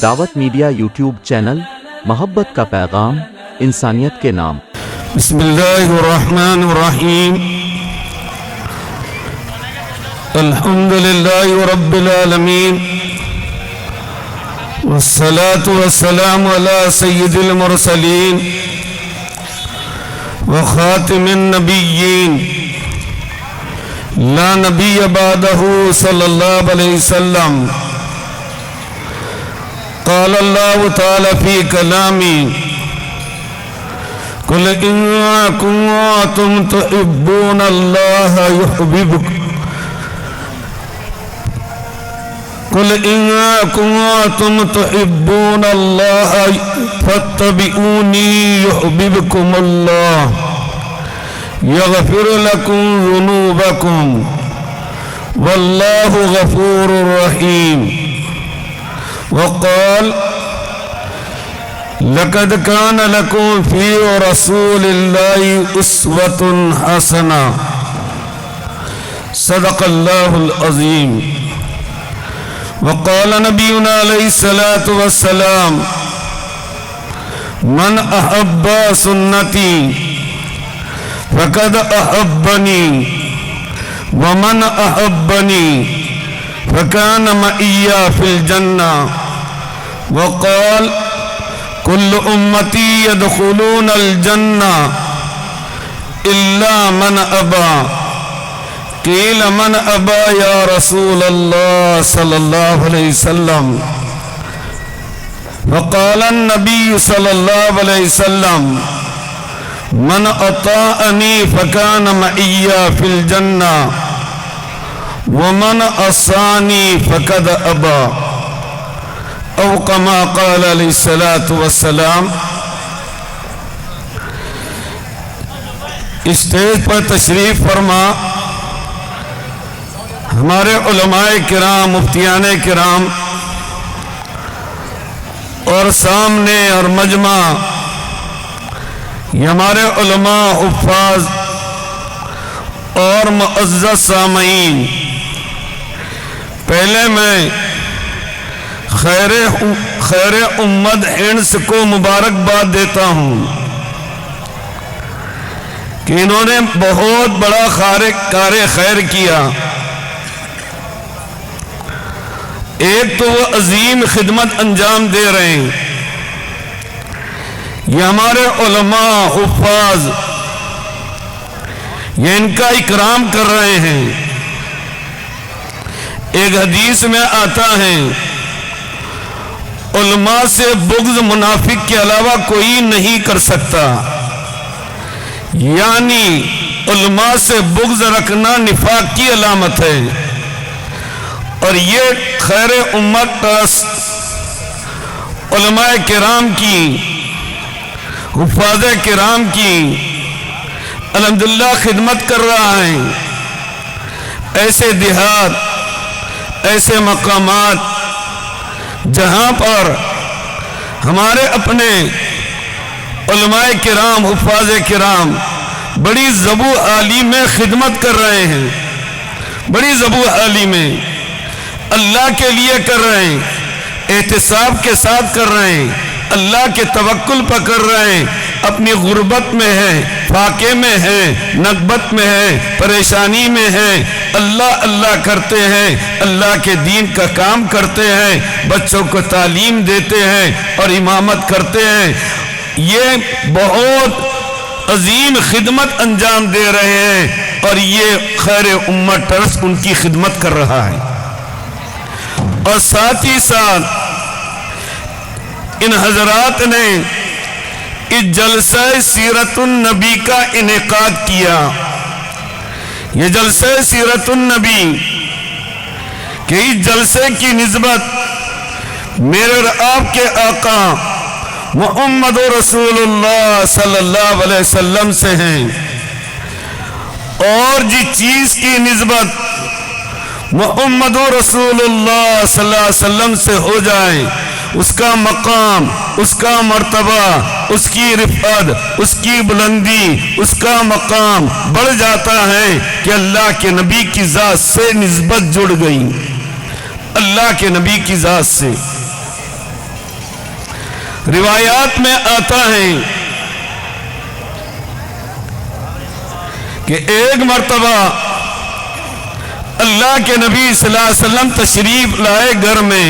دعوت media YouTube channel, محبت کا پیغام، انسانیت کے نام۔ بسم اللہ الرحمن الرحیم، الحمد للہ رب العالمین، والصلاة والسلام علی سید المرسلین وخاتم النبیین، لا نبی بعدہ صلی اللہ علیہ وسلم۔ قال اللہ تعالی فی کلامی، قل إن كنتم تحبون الله يحببكم، قل إن كنتم تحبون الله فاتبعوني يحببكم الله يغفر لكم ذنوبكم والله غفور رحيم۔ وقال لقد كان لكم في رسول الله أسوة حسنة، صدق الله العظيم۔ وقال نبينا عليه الصلاة والسلام، من أحب سنتي فقد أحبني ومن أحبني فكان معي في الجنة۔ وقال كل أمتي يدخلون الجنة إلا من أبى، قيل من أبى يا رسول الله صلى الله عليه وسلم؟ وقال النبي صلى الله عليه وسلم، من أطاعني فكان معي في الجنة ومن عصاني فقد أبى، او کما قال علیہ الصلوۃ والسلام۔ اسٹیج پر تشریف فرما ہمارے علماء کرام، مفتیان کرام، اور سامنے اور مجمع یہ ہمارے علماء، حفاظ اور معزز سامعین، پہلے میں خیر امت ہنس کو مبارکباد دیتا ہوں کہ انہوں نے بہت بڑا کار خیر کیا۔ ایک تو وہ عظیم خدمت انجام دے رہے ہیں، یہ ہمارے علماء، حفاظ، یہ ان کا اکرام کر رہے ہیں۔ ایک حدیث میں آتا ہے، علماء سے بغض منافق کے علاوہ کوئی نہیں کر سکتا، یعنی علماء سے بغض رکھنا نفاق کی علامت ہے۔ اور یہ خیر امت ٹرسٹ علماء کرام کی، حفاظ کرام کی الحمدللہ خدمت کر رہا ہے۔ ایسے دیہات، ایسے مقامات جہاں پر ہمارے اپنے علماء کرام، حفاظ کرام بڑی ذبح حالی میں خدمت کر رہے ہیں، بڑی ذبح حالی میں اللہ کے لیے کر رہے ہیں، احتساب کے ساتھ کر رہے ہیں، اللہ کے توکل پر کر رہے ہیں۔ اپنی غربت میں ہے، فاقے میں ہے، نکبت میں ہے، پریشانی میں ہے، اللہ اللہ کرتے ہیں، اللہ کے دین کا کام کرتے ہیں، بچوں کو تعلیم دیتے ہیں اور امامت کرتے ہیں۔ یہ بہت عظیم خدمت انجام دے رہے ہیں اور یہ خیر امت ٹرسٹ ان کی خدمت کر رہا ہے۔ اور ساتھ ہی ساتھ ان حضرات نے اس جلسہ سیرت النبی کا انعقاد کیا۔ یہ جلسہ سیرت النبی کہ اس جلسے کی نسبت میرے اور آپ کے آقا محمد رسول اللہ صلی اللہ علیہ وسلم سے ہیں، اور جس چیز کی نسبت محمد رسول اللہ صلی اللہ علیہ وسلم سے ہو جائے، اس کا مقام، اس کا مرتبہ، اس کی رفعت، اس کی بلندی، اس کا مقام بڑھ جاتا ہے کہ اللہ کے نبی کی ذات سے نسبت جڑ گئی، اللہ کے نبی کی ذات سے۔ روایات میں آتا ہے کہ ایک مرتبہ اللہ کے نبی صلی اللہ علیہ وسلم تشریف لائے گھر میں.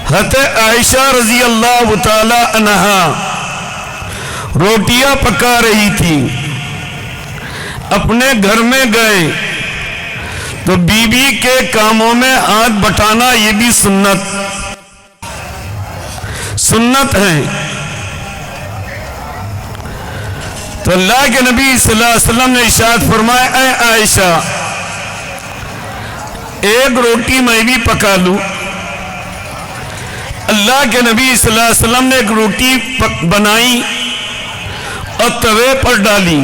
حضرت عائشہ رضی اللہ تعالی عنہا روٹیاں پکا رہی تھی. اپنے گھر میں گئے تو بیوی کے کاموں میں ہاتھ بٹانا یہ بھی سنت ہے. تو اللہ کے نبی صلی اللہ علیہ وسلم نے ارشاد فرمایا اے عائشہ ایک روٹی میں بھی پکا لوں. اللہ کے نبی صلی اللہ علیہ وسلم نے ایک روٹی بنائی اور توے پر ڈالی.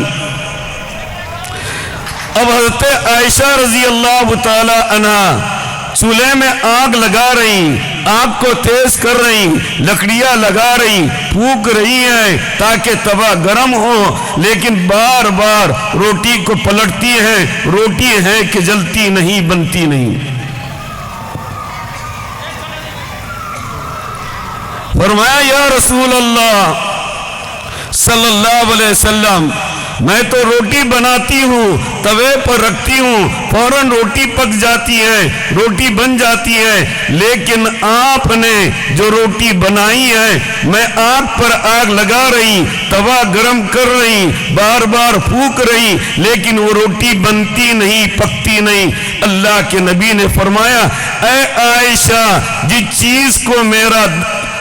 اب حضرت عائشہ رضی اللہ تعالی عنہا چولہے میں آگ لگا رہی, آگ کو تیز کر رہی, لکڑیاں لگا رہی, پھونک رہی ہیں تاکہ توا گرم ہو, لیکن بار بار روٹی کو پلٹتی ہیں. روٹی ہے کہ جلتی نہیں, بنتی نہیں. فرمایا یا رسول اللہ صلی اللہ علیہ وسلم میں تو روٹی بناتی ہوں, توے پر رکھتی ہوں, فوراً روٹی پک جاتی ہے, روٹی بن جاتی ہے, لیکن آپ نے جو روٹی بنائی ہے میں آگ پر آگ لگا رہی, توا گرم کر رہی, بار بار پھونک رہی, لیکن وہ روٹی بنتی نہیں, پکتی نہیں. اللہ کے نبی نے فرمایا اے عائشہ جس چیز کو میرا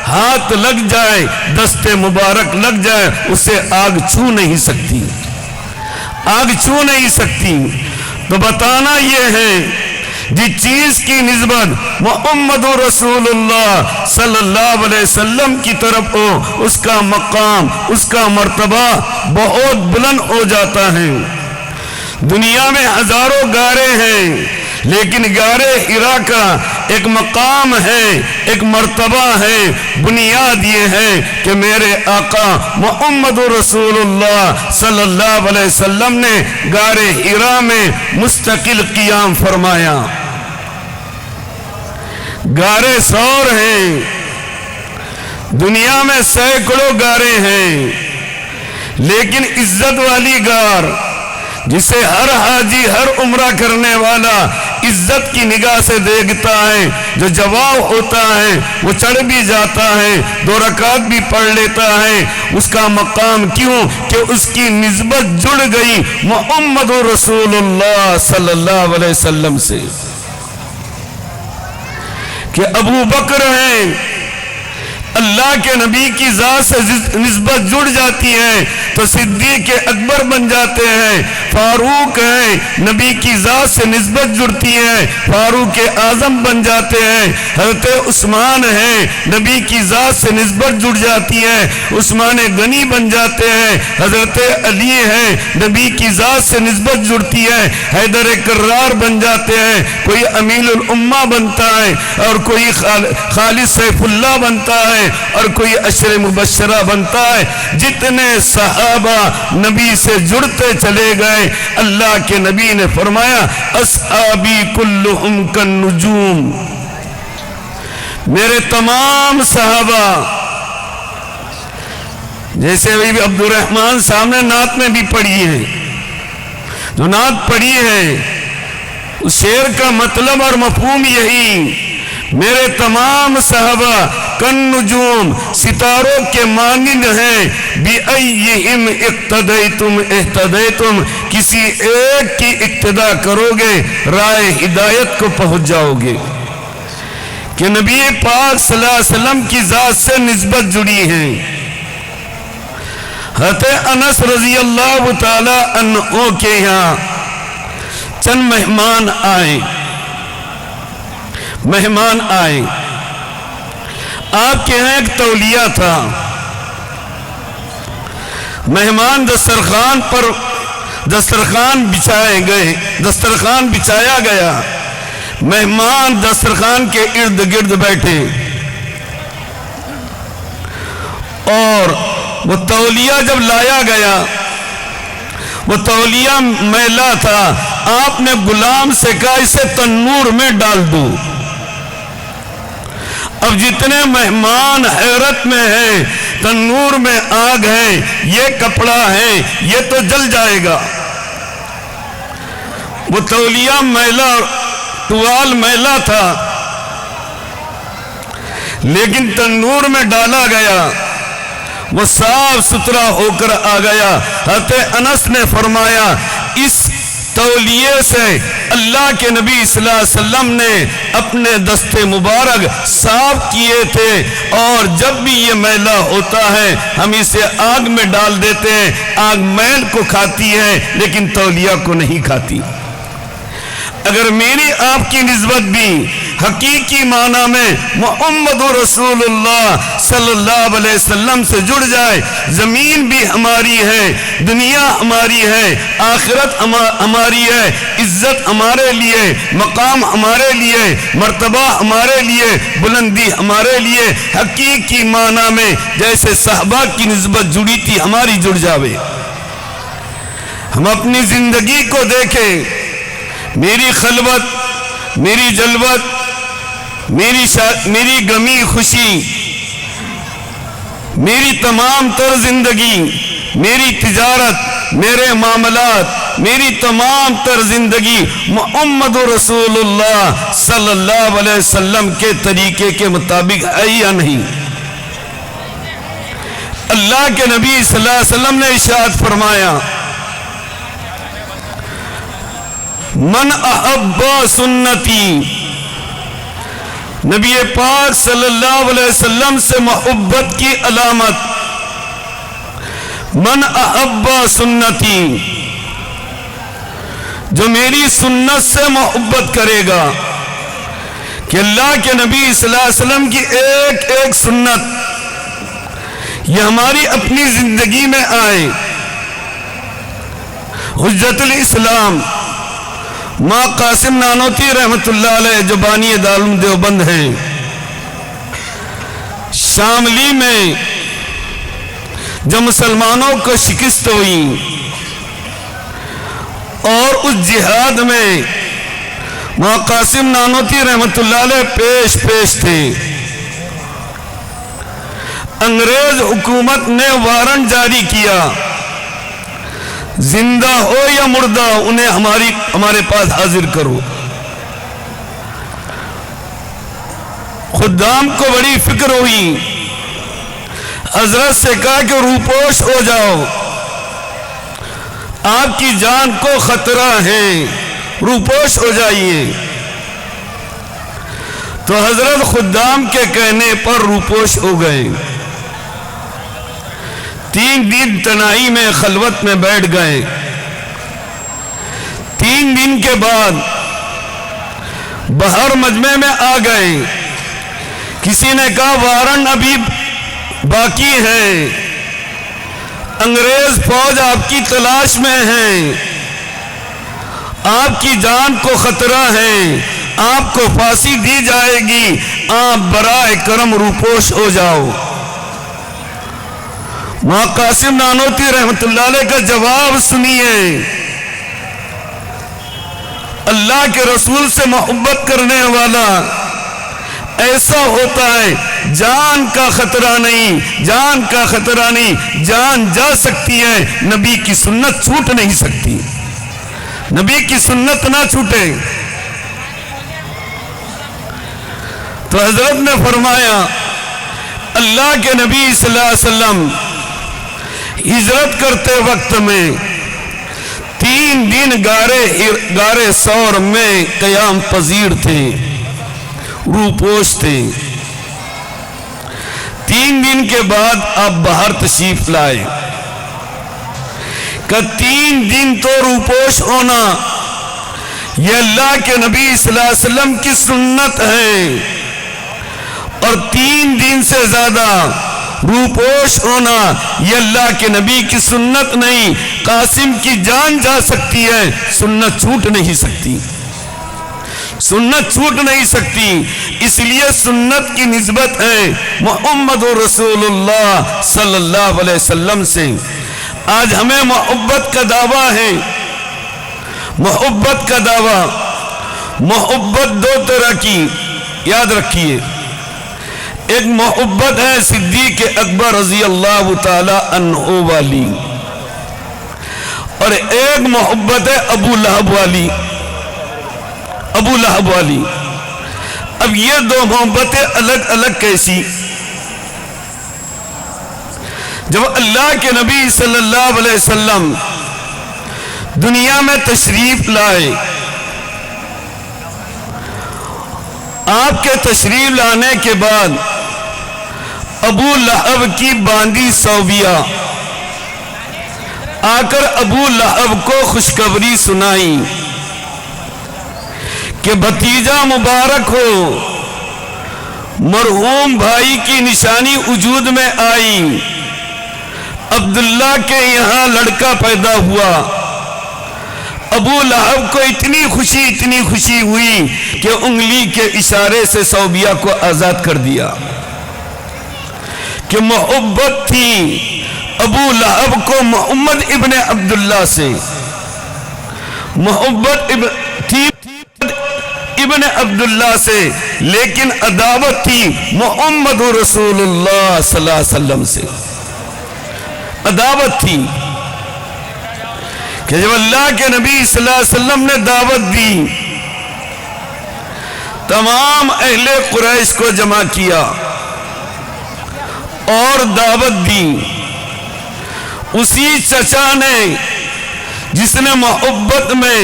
ہاتھ لگ جائے, دست مبارک لگ جائے, اسے آگ چھو نہیں سکتی, آگ چھو نہیں سکتی. تو بتانا یہ ہے جس چیز کی نسبت محمد رسول اللہ صلی اللہ علیہ وسلم کی طرف ہو اس کا مقام, اس کا مرتبہ بہت بلند ہو جاتا ہے. دنیا میں ہزاروں غاریں ہیں, لیکن غار حرا کا ایک مقام ہے, ایک مرتبہ ہے. بنیاد یہ ہے کہ میرے آقا محمد رسول اللہ صلی اللہ علیہ وسلم نے غار حرا میں مستقل قیام فرمایا. غاریں سور ہیں, دنیا میں سینکڑوں غاریں ہیں, لیکن عزت والی غار جسے ہر حاجی, ہر عمرہ کرنے والا عزت کی نگاہ سے دیکھتا ہے, جو جواب ہوتا ہے وہ چڑھ بھی جاتا ہے, 2 رکعت بھی پڑھ لیتا ہے. اس کا مقام کیوں کہ اس کی نسبت جڑ گئی محمد رسول اللہ صلی اللہ علیہ وسلم سے. کہ ابو بکر ہیں, اللہ کے نبی کی ذات سے نسبت جڑ جاتی ہے تو صدیق اکبر بن جاتے ہیں. فاروق ہیں, نبی کی ذات سے نسبت جڑتی ہے, فاروق اعظم بن جاتے ہیں. حضرت عثمان ہیں, نبی کی ذات سے نسبت جڑ جاتی ہے, عثمان غنی بن جاتے ہیں. حضرت علی ہیں, نبی کی ذات سے نسبت جڑتی ہے, حیدر کرار بن جاتے ہیں. کوئی امین الامہ بنتا ہے, اور کوئی خالد سیف اللہ بنتا ہے, اور کوئی عشر مبشرہ بنتا ہے. جتنے صحابہ نبی سے جڑتے چلے گئے, اللہ کے نبی نے فرمایا اصحابی کلہم کالنجوم, میرے تمام صحابہ. جیسے ابھی عبد الرحمن صاحب نے نعت میں بھی پڑھی ہے, جو نعت پڑھی ہے اس شعر کا مطلب اور مفہوم یہی, میرے تمام صحابہ کالنجوم, ستاروں کے مانند ہیں. بِأَيِّهِمْ اقتدیتم اہتدیتم, کسی ایک کی اقتدا کرو گے راہ ہدایت کو پہنچ جاؤ گے. کہ نبی پاک صلی اللہ علیہ وسلم کی ذات سے نسبت جڑی ہے. حضرت انس رضی اللہ تعالی عنہ کے یہاں چند مہمان آئے. آپ کے یہاں ایک تولیہ تھا. مہمان دسترخوان بچھایا گیا. مہمان دسترخوان کے ارد گرد بیٹھے, اور وہ تولیہ جب لایا گیا, وہ تولیہ میلا تھا. آپ نے غلام سے کہا اسے تنور میں ڈال دو. اب جتنے مہمان حیرت میں ہیں، تنور میں آگ ہے، یہ کپڑا ہے، یہ تو جل جائے گا۔ وہ تولیہ میلا، ٹوال میلا تھا، لیکن تنور میں ڈالا گیا، وہ صاف ستھرا ہو کر آ گیا۔ حضرت انس نے فرمایا اس تولیے سے اللہ کے نبی صلی اللہ علیہ وسلم نے اپنے دست مبارک صاف کیے تھے، اور جب بھی یہ میلا ہوتا ہے ہم اسے آگ میں ڈال دیتے ہیں، آگ میل کو کھاتی ہے لیکن تولیہ کو نہیں کھاتی۔ اگر میری آپ کی نسبت بھی حقیقی معنی میں محمد رسول اللہ صلی اللہ علیہ وسلم سے جڑ جائے، زمین بھی ہماری ہے، دنیا ہماری ہے، آخرت ہماری ہے، عزت ہمارے لیے، مقام ہمارے لیے، مرتبہ ہمارے لیے، بلندی ہمارے لیے، حقیقی معنی میں جیسے صحابہ کی نسبت جڑی تھی ہماری جڑ جاوے۔ ہم اپنی زندگی کو دیکھیں، میری خلوت، میری جلوت، میری غمی خوشی، میری تمام تر زندگی، میری تجارت، میرے معاملات، میری تمام تر زندگی محمد رسول اللہ صلی اللہ علیہ وسلم کے طریقے کے مطابق ہے یا نہیں؟ اللہ کے نبی صلی اللہ علیہ وسلم نے ارشاد فرمایا من احب سنتی، نبی پاک صلی اللہ علیہ وسلم سے محبت کی علامت من احب سنتی، جو میری سنت سے محبت کرے گا، کہ اللہ کے نبی صلی اللہ علیہ وسلم کی ایک ایک سنت یہ ہماری اپنی زندگی میں آئے۔ حجت الاسلام ماں قاسم نانوتی رحمت اللہ علیہ جو بانی دارالعلوم دیوبند ہیں، شاملی میں جو مسلمانوں کو شکست ہوئی اور اس جہاد میں ماں قاسم نانوتی رحمت اللہ علیہ پیش تھے، انگریز حکومت نے وارنٹ جاری کیا، زندہ ہو یا مردہ انہیں ہمارے پاس حاضر کرو۔ خدام کو بڑی فکر ہوئی، حضرت سے کہا کہ روپوش ہو جاؤ، آپ کی جان کو خطرہ ہے، روپوش ہو جائیے۔ تو حضرت خدام کے کہنے پر روپوش ہو گئے، 3 دن تنہائی میں خلوت میں بیٹھ گئے۔ 3 دن کے بعد باہر مجمع میں آ گئے، کسی نے کہا وارن ابھی باقی ہے، انگریز فوج آپ کی تلاش میں ہے، آپ کی جان کو خطرہ ہے، آپ کو پھانسی دی جائے گی، آپ برائے کرم روپوش ہو جاؤ۔ ماں قاسم نانوتی رحمت اللہ علیہ کا جواب سنیے، اللہ کے رسول سے محبت کرنے والا ایسا ہوتا ہے، جان کا خطرہ نہیں، جان کا خطرہ نہیں، جان جا سکتی ہے، نبی کی سنت چھوٹ نہیں سکتی، نبی کی سنت نہ چھوٹے۔ تو حضرت نے فرمایا اللہ کے نبی صلی اللہ علیہ وسلم ہجرت کرتے وقت میں 3 دن غارِ ثور میں قیام پذیر تھے، روپوش تھے۔ 3 دن کے بعد آپ باہر تشریف لائے، کہ 3 دن تو روپوش ہونا یہ اللہ کے نبی صلی اللہ علیہ وسلم کی سنت ہے، اور 3 دن سے زیادہ روپوش ہونا یہ اللہ کے نبی کی سنت نہیں۔ قاسم کی جان جا سکتی ہے، سنت چھوٹ نہیں سکتی، سنت چھوٹ نہیں سکتی، اس لیے سنت کی نسبت ہے محمد رسول اللہ صلی اللہ علیہ وسلم سے۔ آج ہمیں محبت کا دعویٰ ہے، محبت کا دعویٰ، محبت 2 طرح کی یاد رکھیے، ایک محبت ہے صدیق اکبر رضی اللہ تعالی عنہ والی، اور ایک محبت ہے ابو لہب والی، ابو لہب والی۔ اب یہ دو محبتیں الگ الگ کیسی؟ جب اللہ کے نبی صلی اللہ علیہ وسلم دنیا میں تشریف لائے، آپ کے تشریف لانے کے بعد ابو لہب کی باندی صوبیہ آ کر ابو لہب کو خوشخبری سنائی کہ بھتیجا مبارک ہو، مرحوم بھائی کی نشانی وجود میں آئی، عبداللہ کے یہاں لڑکا پیدا ہوا۔ ابو لہب کو اتنی خوشی ہوئی کہ انگلی کے اشارے سے صوبیہ کو آزاد کر دیا، کہ محبت تھی ابو لہب کو محمد ابن عبداللہ سے، محبت تھی ابن عبداللہ سے، لیکن عداوت تھی محمد رسول اللہ صلی اللہ علیہ وسلم سے، عداوت تھی۔ کہ جب اللہ کے نبی صلی اللہ علیہ وسلم نے دعوت دی، تمام اہل قریش کو جمع کیا اور دعوت دی، اسی چچا نے جس نے محبت میں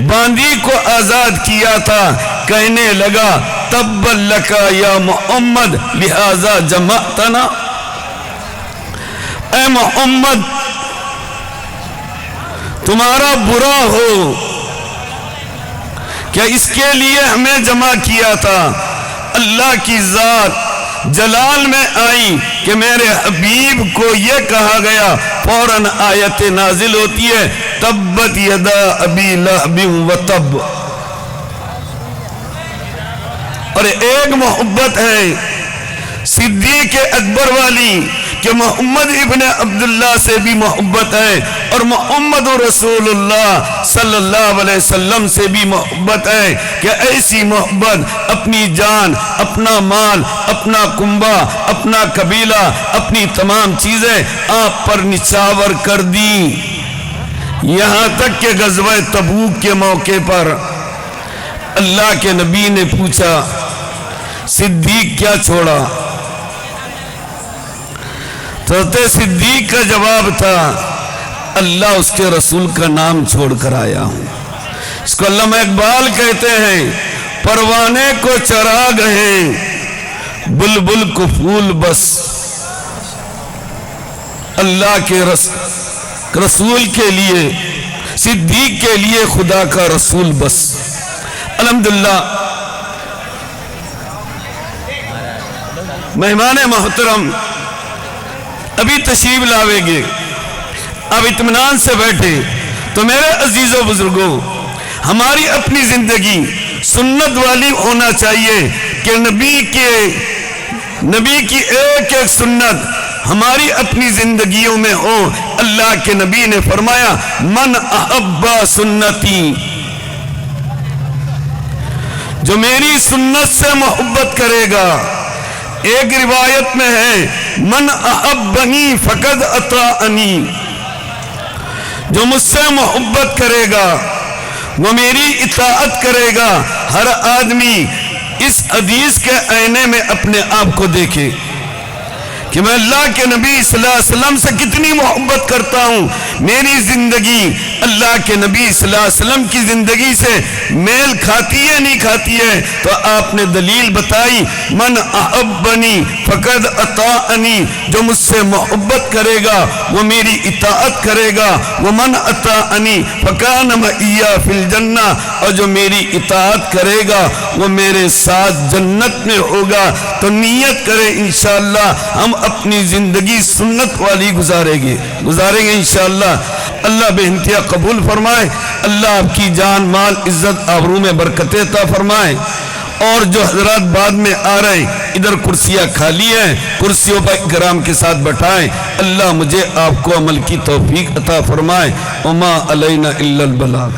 باندی کو آزاد کیا تھا کہنے لگا تب لکا یا محمد لہذا جمعتنا، اے محمد تمہارا برا ہو، کیا اس کے لیے ہمیں جمع کیا تھا؟ اللہ کی ذات جلال میں آئی کہ میرے حبیب کو یہ کہا گیا، فوراً آیت نازل ہوتی ہے تبت یدا ابی لہب وتب۔ اور ایک محبت ہے صدیق اکبر والی کہ محمد ابن عبداللہ سے بھی محبت ہے، اور محمد رسول اللہ صلی اللہ علیہ وسلم سے بھی محبت ہے، کہ ایسی محبت اپنی جان، اپنا مال، اپنا کنبہ، اپنا قبیلہ، اپنی تمام چیزیں آپ پر نچھاور کر دی۔ یہاں تک کہ غزوہ تبوک کے موقع پر اللہ کے نبی نے پوچھا صدیق کیا چھوڑا؟ حضرت صدیق کا جواب تھا اللہ اس کے رسول کا نام چھوڑ کر آیا ہوں۔ اس کو علامہ اقبال کہتے ہیں پروانے کو چراغ ہیں بلبل کو پھول بس، اللہ کے رسول کے لیے، صدیق کے لیے خدا کا رسول بس۔ الحمدللہ مہمان محترم ابھی تشریف لاوے گے، اب اطمینان سے بیٹھے۔ تو میرے عزیز و بزرگوں، ہماری اپنی زندگی سنت والی ہونا چاہیے کہ نبی کی ایک ایک سنت ہماری اپنی زندگیوں میں ہو۔ اللہ کے نبی نے فرمایا من احب سنتی، جو میری سنت سے محبت کرے گا۔ ایک روایت میں ہے من احبنی فقد اطاعنی، جو مجھ سے محبت کرے گا وہ میری اطاعت کرے گا۔ ہر آدمی اس حدیث کے آئینے میں اپنے آپ کو دیکھے کہ میں اللہ کے نبی صلی اللہ علیہ وسلم سے کتنی محبت کرتا ہوں، میری زندگی اللہ کے نبی صلی اللہ علیہ وسلم کی زندگی سے میل کھاتی ہے نہیں کھاتی ہے؟ تو آپ نے دلیل بتائی من احبنی فقد اطاعنی، جو مجھ سے محبت کرے گا وہ میری اطاعت کرے گا، ومن اطاعنی فکان معی فی الجنہ، اور جو میری اطاعت کرے گا وہ میرے ساتھ جنت میں ہوگا۔ تو نیت کریں انشاءاللہ ہم اپنی زندگی سنت والی گزاریں گے انشاءاللہ۔ اللہ بے انتہا قبول فرمائے، اللہ آپ کی جان مال عزت آبرو میں برکتیں عطا فرمائے۔ اور جو حضرات بعد میں آ رہے ادھر کرسیاں خالی ہیں، کرسیوں پر اکرام کے ساتھ بٹھائیں۔ اللہ مجھے آپ کو عمل کی توفیق عطا فرمائے۔ وما علینا الا البلاغ۔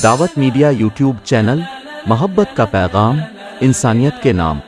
دعوت میڈیا یوٹیوب چینل، محبت کا پیغام، انسانیت کے نام۔